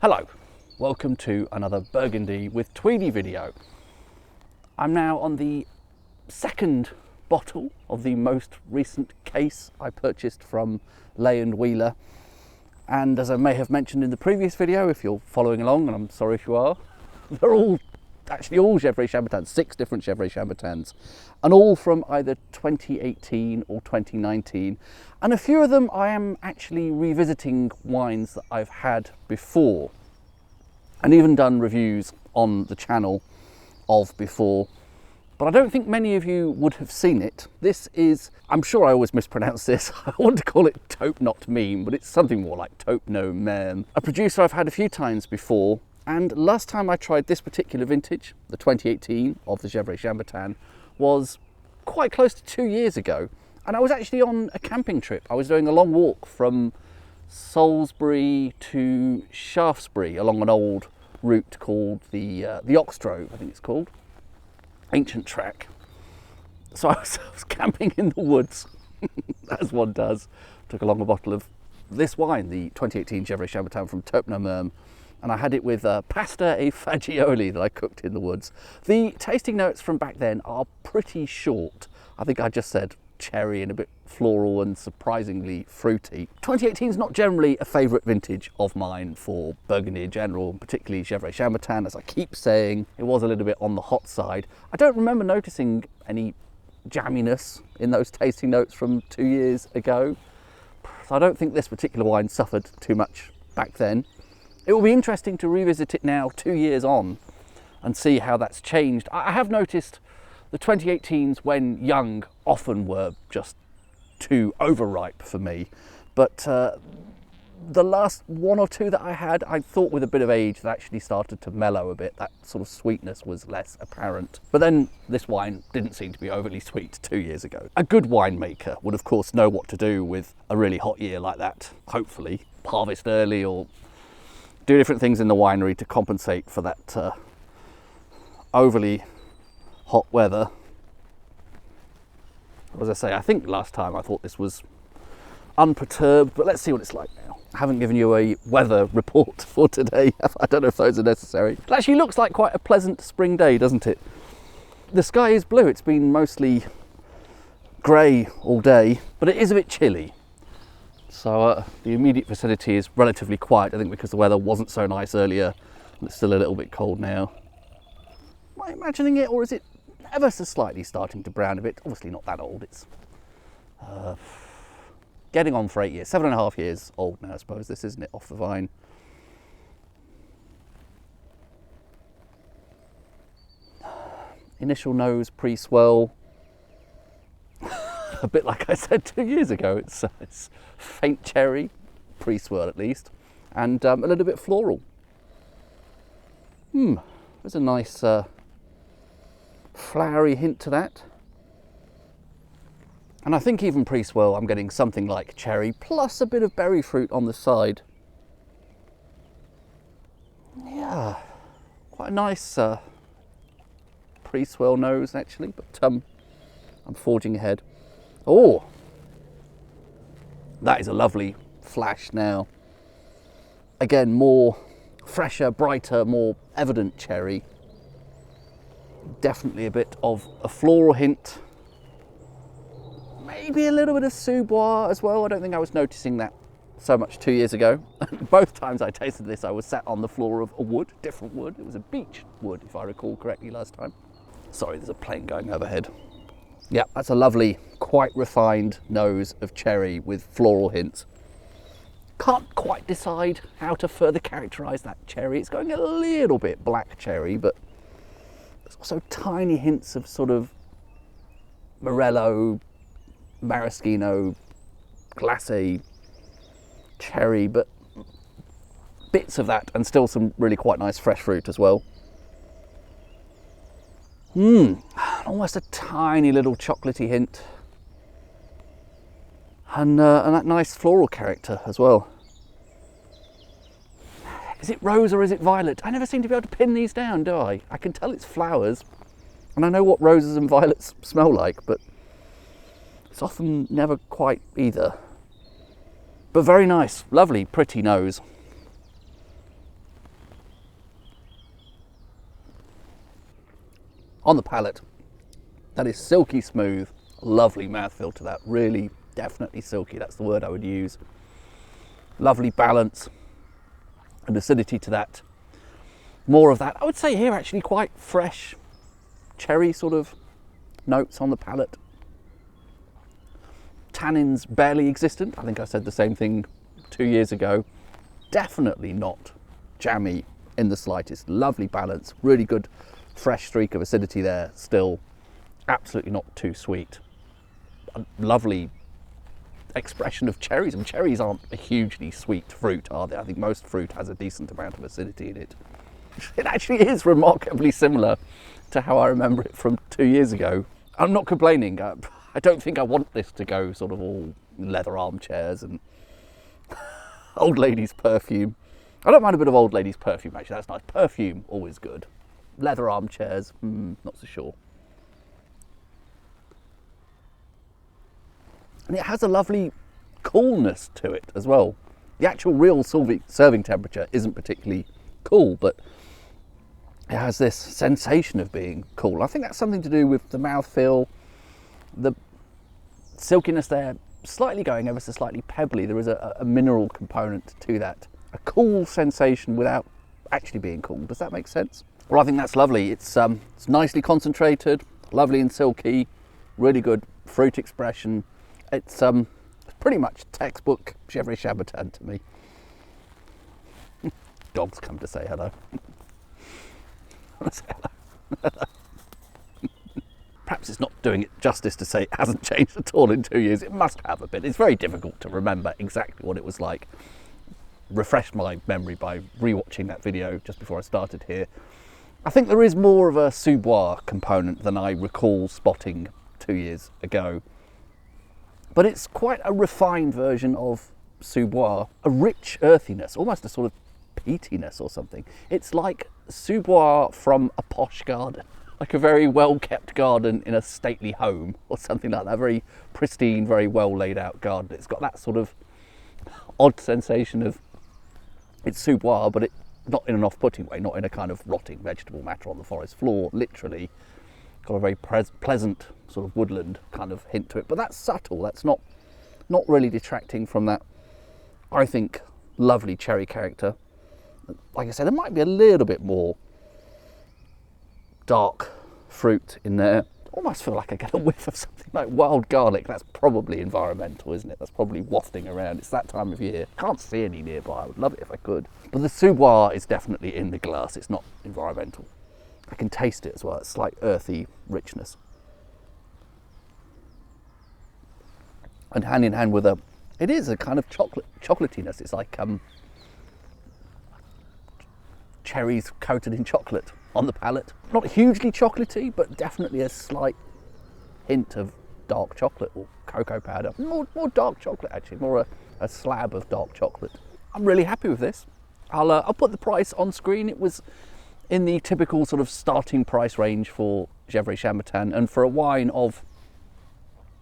Hello, welcome to another Burgundy with Tweedy video. I'm now on the second bottle of the most recent case I purchased from Lay & Wheeler. And as I may have mentioned in the previous video, if you're following along, and I'm sorry if you are, they're all Gevrey Chambertins, 6 different Gevrey Chambertins, and all from either 2018 or 2019. And a few of them I am actually revisiting wines that I've had before, and even done reviews on the channel of before, but I don't think many of you would have seen it. This is, I'm sure I always mispronounce this, I want to call it Taupenot Meme, but it's something more like Taupenot Merme. A producer I've had a few times before, and last time I tried this particular vintage, the 2018 of the Gevrey Chambertin, was quite close to 2 years ago. And I was actually on a camping trip. I was doing a long walk from Salisbury to Shaftesbury along an old route called the Oxdrove, I think it's called. Ancient track. So I was camping in the woods, as one does. Took along a bottle of this wine, the 2018 Gevrey Chambertin from Taupenot Merme, and I had it with pasta e fagioli that I cooked in the woods. The tasting notes from back then are pretty short. I think I just said cherry and a bit floral and surprisingly fruity. 2018 is not generally a favourite vintage of mine for Burgundy in general, particularly Gevrey Chambertin. As I keep saying, it was a little bit on the hot side. I don't remember noticing any jamminess in those tasting notes from 2 years ago. So I don't think this particular wine suffered too much back then. It will be interesting to revisit it now 2 years on and see how that's changed. I have noticed the 2018s when young often were just too overripe for me, but the last 1 or 2 that I had, I thought with a bit of age that actually started to mellow a bit. That sort of sweetness was less apparent. But then this wine didn't seem to be overly sweet 2 years ago. A good winemaker would of course know what to do with a really hot year like that. Hopefully harvest early or do different things in the winery to compensate for that overly hot weather. As I say, I think last time I thought this was unperturbed, but let's see what it's like now. I haven't given you a weather report for today. I don't know if those are necessary. It actually looks like quite a pleasant spring day, doesn't it? The sky is blue. It's been mostly grey all day, but it is a bit chilly. So the immediate vicinity is relatively quiet, I think because the weather wasn't so nice earlier and it's still a little bit cold now. Am I imagining it, or is it ever so slightly starting to brown a bit? Obviously not that old. It's getting on for 8 years, 7.5 years old now, I suppose. This, isn't it, off the vine? Initial nose pre-swirl. A bit like I said 2 years ago. It's faint cherry, pre-swirl at least, and a little bit floral. There's a nice flowery hint to that. And I think even pre-swirl I'm getting something like cherry plus a bit of berry fruit on the side. Yeah, quite a nice pre-swirl nose actually, but I'm forging ahead. Oh, that is a lovely flash now. Again, more fresher, brighter, more evident cherry. Definitely a bit of a floral hint. Maybe a little bit of Sous-Bois as well. I don't think I was noticing that so much 2 years ago. Both times I tasted this, I was sat on the floor of a wood, different wood. It was a beech wood, if I recall correctly last time. Sorry, there's a plane going overhead. Yeah, that's a lovely, quite refined nose of cherry with floral hints. Can't quite decide how to further characterise that cherry. It's going a little bit black cherry, but there's also tiny hints of sort of Morello, maraschino, glacé cherry, but bits of that and still some really quite nice fresh fruit as well. Almost a tiny little chocolatey hint. And that nice floral character as well. Is it rose or is it violet? I never seem to be able to pin these down, do I? I can tell it's flowers, and I know what roses and violets smell like, but it's often never quite either. But very nice, lovely, pretty nose. On the palate, that is silky smooth, lovely mouthfeel to that, really definitely silky, that's the word I would use. Lovely balance and acidity to that. More of that, I would say here actually quite fresh cherry sort of notes on the palate. Tannins barely existent, I think I said the same thing 2 years ago. Definitely not jammy in the slightest, lovely balance, really good fresh streak of acidity there still, absolutely not too sweet. A lovely expression of cherries, and cherries aren't a hugely sweet fruit, are they? I think most fruit has a decent amount of acidity in it. It actually is remarkably similar to how I remember it from 2 years ago. I'm not complaining, I don't think I want this to go sort of all leather armchairs and old lady's perfume. I don't mind a bit of old lady's perfume actually, that's nice. Perfume, always good. Leather armchairs, not so sure. And it has a lovely coolness to it as well. The actual real serving temperature isn't particularly cool, but it has this sensation of being cool. I think that's something to do with the mouthfeel, the silkiness there, slightly going ever so slightly pebbly. There is a mineral component to that. A cool sensation without actually being cool. Does that make sense? Well, I think that's lovely. It's nicely concentrated, lovely and silky, really good fruit expression. It's pretty much textbook Gevrey Chambertin to me. Dogs come to say hello. Perhaps it's not doing it justice to say it hasn't changed at all in 2 years. It must have a bit. It's very difficult to remember exactly what it was like. Refresh my memory by rewatching that video just before I started here. I think there is more of a sous-bois component than I recall spotting 2 years ago. But it's quite a refined version of sous-bois, a rich earthiness, almost a sort of peatiness or something. It's like sous-bois from a posh garden, like a very well-kept garden in a stately home or something like that, a very pristine, very well laid out garden. It's got that sort of odd sensation of it's sous-bois, but not in an off-putting way, not in a kind of rotting vegetable matter on the forest floor, literally. Got a very pleasant sort of woodland kind of hint to it, but that's subtle, that's not really detracting from that, I think, lovely cherry character. Like I said, there might be a little bit more dark fruit in there. Almost feel like I get a whiff of something like wild garlic. That's probably environmental, isn't it? That's probably wafting around. It's that time of year. Can't see any nearby. I would love it if I could. But the sous-bois is definitely in the glass. It's not environmental. I can taste it as well. It's like earthy richness. And hand in hand with it is a kind of chocolatiness. It's like cherries coated in chocolate on the palate. Not hugely chocolatey, but definitely a slight hint of dark chocolate or cocoa powder. More dark chocolate actually, more a slab of dark chocolate. I'm really happy with this. I'll put the price on screen. It was in the typical sort of starting price range for Gevrey Chambertin, and for a wine of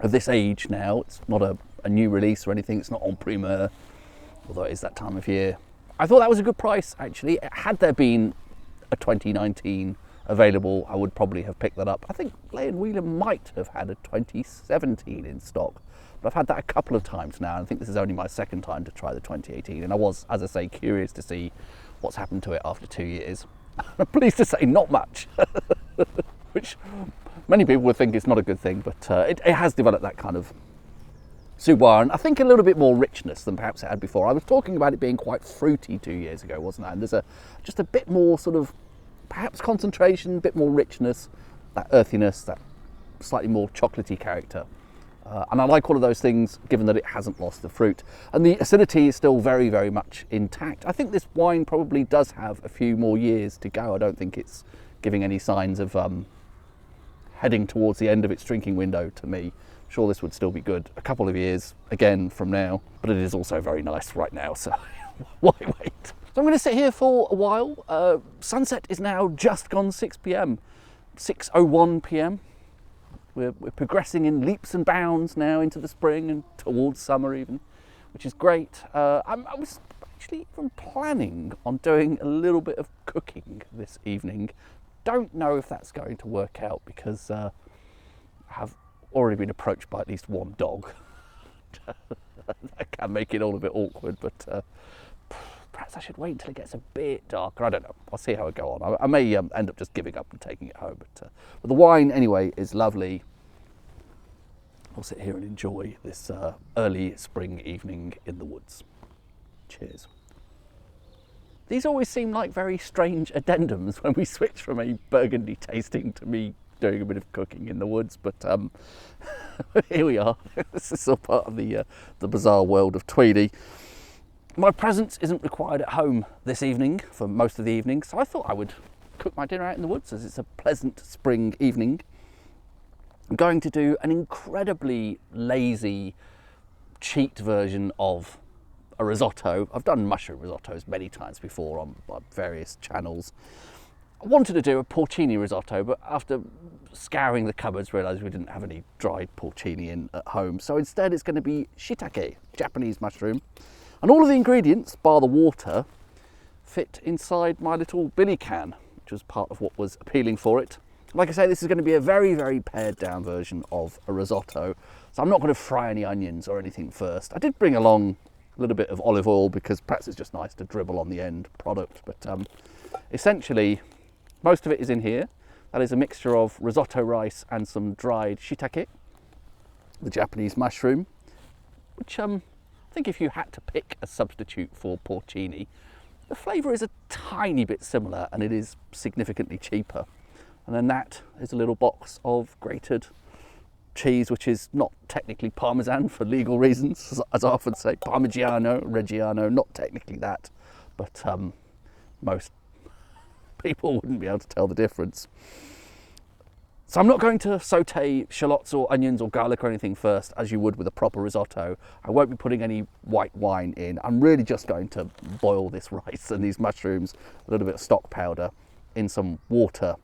this age now, it's not a new release or anything, it's not en primeur, although it is that time of year. I thought that was a good price actually. Had there been a 2019 available, I would probably have picked that up. I think Lane Wheeler might have had a 2017 in stock, but I've had that a couple of times now, and I think this is only my second time to try the 2018, and I was, as I say, curious to see what's happened to it after 2 years. I'm pleased to say not much, which many people would think is not a good thing, but it has developed that kind of sous-bois, and I think a little bit more richness than perhaps it had before. I was talking about it being quite fruity 2 years ago, wasn't I? And there's just a bit more sort of, perhaps concentration, a bit more richness, that earthiness, that slightly more chocolatey character. And I like all of those things, given that it hasn't lost the fruit. And the acidity is still very, very much intact. I think this wine probably does have a few more years to go. I don't think it's giving any signs of heading towards the end of its drinking window to me. I'm sure this would still be good a couple of years, again, from now. But it is also very nice right now, so why wait? So I'm going to sit here for a while. Sunset is now just gone 6 p.m, 6:01 p.m. We're progressing in leaps and bounds now into the spring and towards summer even, which is great. I was actually even planning on doing a little bit of cooking this evening. don't know if that's going to work out because I have already been approached by at least one dog. That can make it all a bit awkward, but perhaps I should wait until it gets a bit darker. I don't know. I'll see how I go on. I may end up just giving up and taking it home. But the wine, anyway, is lovely. I'll sit here and enjoy this early spring evening in the woods. Cheers. These always seem like very strange addendums when we switch from a Burgundy tasting to me doing a bit of cooking in the woods, but here we are. This is all part of the bizarre world of Tweedy. My presence isn't required at home this evening for most of the evening, so I thought I would cook my dinner out in the woods as it's a pleasant spring evening. I'm going to do an incredibly lazy, cheat version of a risotto. I've done mushroom risottos many times before on various channels. I wanted to do a porcini risotto, but after scouring the cupboards realised we didn't have any dried porcini in at home. So instead it's going to be shiitake, Japanese mushroom. And all of the ingredients, bar the water, fit inside my little billy can, which was part of what was appealing for it. Like I say, this is going to be a very, very pared down version of a risotto. So I'm not going to fry any onions or anything first. I did bring along a little bit of olive oil because perhaps it's just nice to dribble on the end product. But essentially, most of it is in here. That is a mixture of risotto rice and some dried shiitake, the Japanese mushroom, which I think if you had to pick a substitute for porcini, the flavour is a tiny bit similar and it is significantly cheaper. And then that is a little box of grated cheese, which is not technically Parmesan for legal reasons, as I often say, Parmigiano Reggiano, not technically that, but most people wouldn't be able to tell the difference. So I'm not going to saute shallots or onions or garlic or anything first, as you would with a proper risotto. I won't be putting any white wine in. I'm really just going to boil this rice and these mushrooms, a little bit of stock powder, in some water.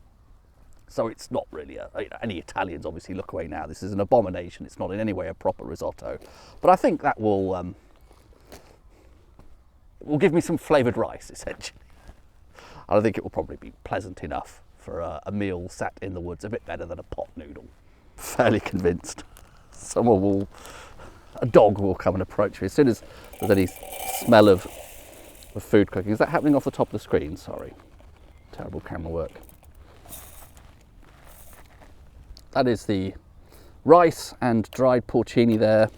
So it's not really any Italians obviously look away now. This is an abomination. It's not in any way a proper risotto. But I think that will give me some flavoured rice, essentially. I think it will probably be pleasant enough for a meal sat in the woods, a bit better than a pot noodle. Fairly convinced. A dog will come and approach me as soon as there's any smell of food cooking. Is that happening off the top of the screen? Sorry. Terrible camera work. That is the rice and dried porcini there.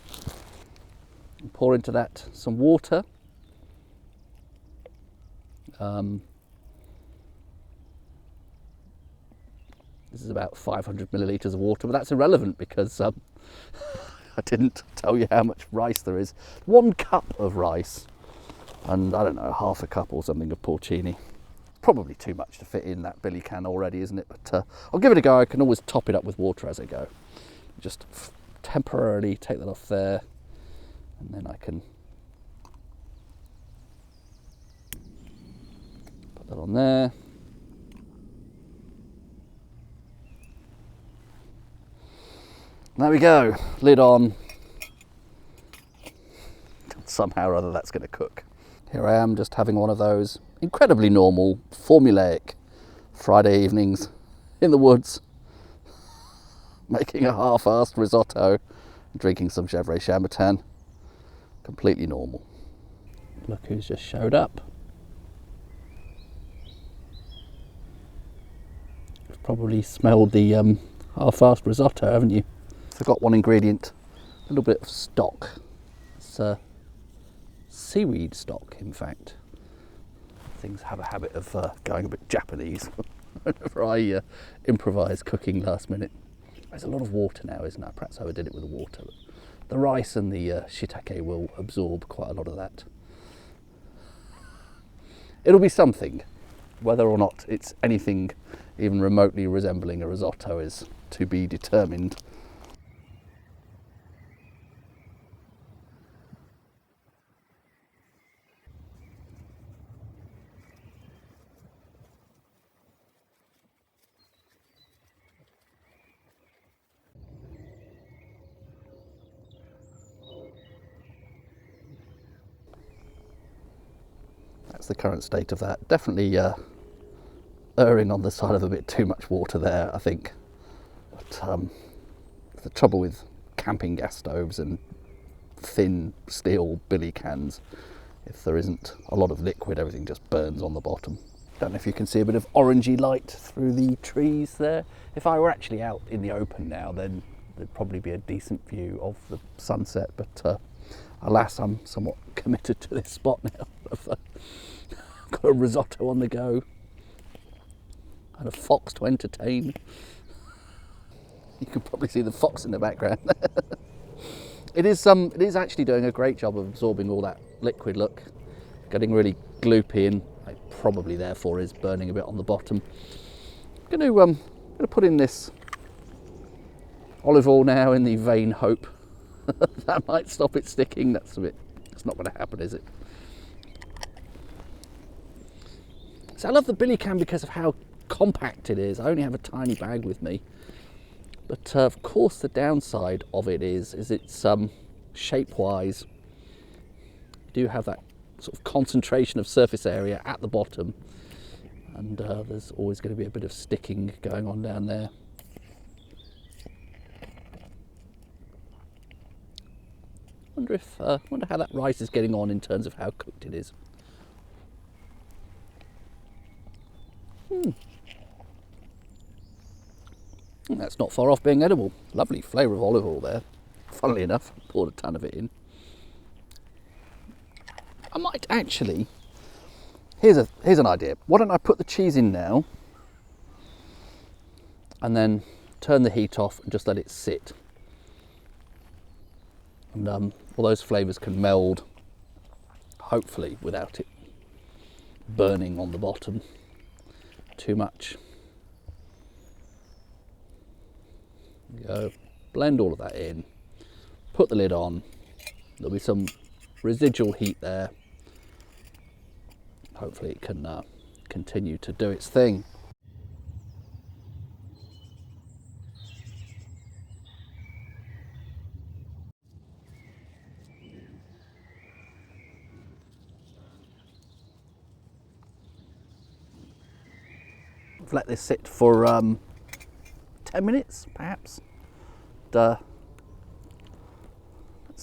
Pour into that some water. This is about 500 millilitres of water, but that's irrelevant because I didn't tell you how much rice there is. 1 cup of rice and I don't know, half a cup or something of porcini. Probably too much to fit in that billy can already, isn't it? But I'll give it a go. I can always top it up with water as I go. Just temporarily take that off there, and then I can put that on there. There we go, lid on. Somehow or other that's going to cook. Here I am just having one of those incredibly normal, formulaic Friday evenings in the woods, making a half-assed risotto, drinking some Gevrey Chambertin. Completely normal. Look who's just showed up. You've probably smelled the half-assed risotto, haven't you? Forgot one ingredient, a little bit of stock. It's seaweed stock, in fact. Things have a habit of going a bit Japanese whenever I improvise cooking last minute. There's a lot of water now, isn't there? Perhaps I overdid it with the water. But the rice and the shiitake will absorb quite a lot of that. It'll be something. Whether or not it's anything even remotely resembling a risotto is to be determined. That's the current state of that. Definitely erring on the side of a bit too much water there, I think. But the trouble with camping gas stoves and thin steel billy cans, if there isn't a lot of liquid, everything just burns on the bottom. Don't know if you can see a bit of orangey light through the trees there. If I were actually out in the open now, then there'd probably be a decent view of the sunset, but alas, I'm somewhat committed to this spot now. I've got a risotto on the go and a fox to entertain. You can probably see the fox in the background. It is actually doing a great job of absorbing all that liquid. Look, getting really gloopy, and it probably therefore is burning a bit on the bottom. I'm going to put in this olive oil now in the vain hope that might stop it sticking. It's not going to happen, is it? So I love the billy can because of how compact it is. I only have a tiny bag with me. But of course the downside of it is it's shape-wise, you do have that sort of concentration of surface area at the bottom, and there's always going to be a bit of sticking going on down there. Wonder how that rice is getting on in terms of how cooked it is. That's not far off being edible. Lovely flavour of olive oil there. Funnily enough, poured a ton of it in. I might actually, here's an idea. Why don't I put the cheese in now and then turn the heat off and just let it sit. And all those flavours can meld, hopefully without it burning on the bottom too much. Go, blend all of that in, put the lid on. There'll be some residual heat there. Hopefully it can continue to do its thing. I've let this sit for 10 minutes perhaps.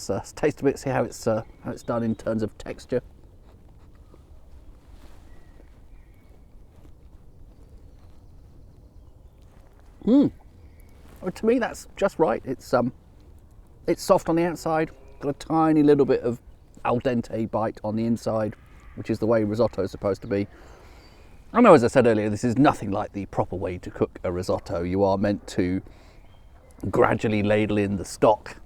Let's taste a bit, see how it's done in terms of texture. Well, to me that's just right. It's soft on the outside, got a tiny little bit of al dente bite on the inside, which is the way risotto is supposed to be. I know, as I said earlier, this is nothing like the proper way to cook a risotto. You are meant to gradually ladle in the stock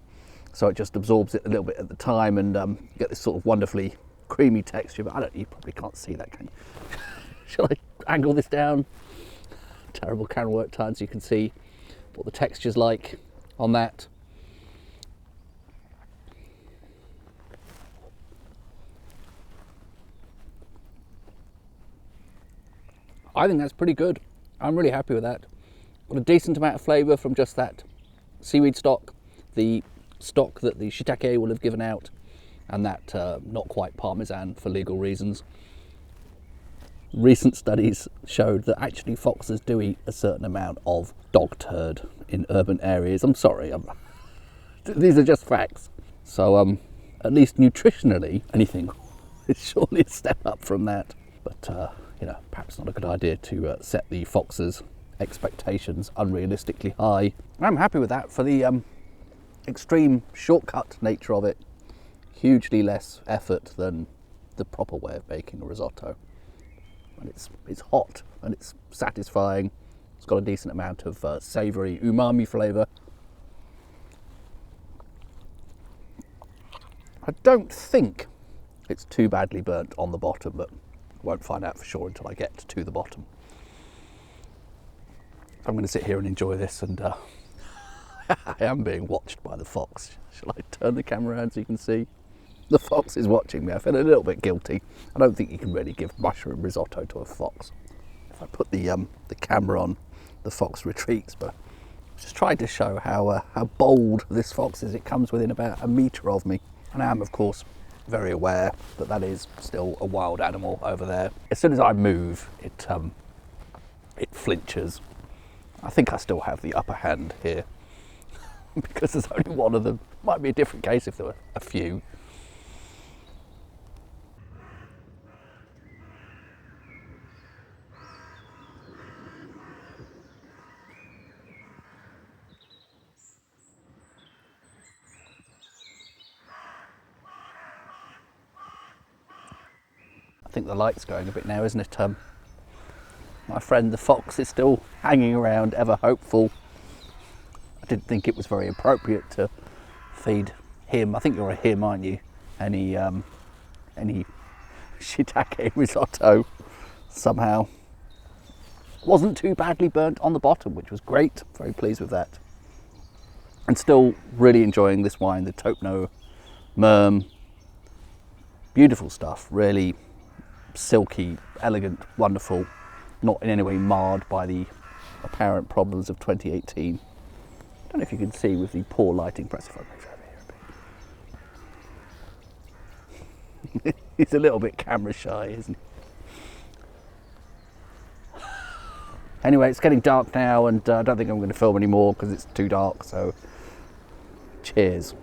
so it just absorbs it a little bit at the time, and get this sort of wonderfully creamy texture. But you probably can't see that, can you? Shall I angle this down? Terrible camera work time, so you can see what the texture's like on that. I think that's pretty good. I'm really happy with that. Got a decent amount of flavour from just that seaweed stock, the stock that the shiitake will have given out, and that not quite parmesan for legal reasons. Recent studies showed that actually foxes do eat a certain amount of dog turd in urban areas. I'm sorry, these are just facts. So at least nutritionally, anything is surely a step up from that. But perhaps not a good idea to set the foxes' expectations unrealistically high. I'm happy with that for the extreme shortcut nature of it. Hugely less effort than the proper way of making a risotto. And it's hot and it's satisfying. It's got a decent amount of savoury umami flavour. I don't think it's too badly burnt on the bottom, but won't find out for sure until I get to the bottom. I'm going to sit here and enjoy this, and I am being watched by the fox. Shall I turn the camera around so you can see? The fox is watching me. I feel a little bit guilty. I don't think you can really give mushroom risotto to a fox. If I put the camera on, the fox retreats, but I'm just trying to show how bold this fox is. It comes within about a metre of me, and I am, of course, very aware that that is still a wild animal over there. As soon as I move, it it flinches. I think I still have the upper hand here because there's only one of them. Might be a different case if there were a few. I think the light's going a bit now, isn't it? My friend the fox is still hanging around, ever hopeful. I didn't think it was very appropriate to feed him. I think you're a him, aren't you? Any shiitake risotto. Somehow wasn't too badly burnt on the bottom, which was great. Very pleased with that. And still really enjoying this wine, the Taupenot Merme. Beautiful stuff, really silky, elegant, wonderful, not in any way marred by the apparent problems of 2018. I don't know if you can see with the poor lighting. Press if I move over here a bit. He's a little bit camera shy, isn't he? Anyway, it's getting dark now, and I don't think I'm going to film anymore because it's too dark, so cheers.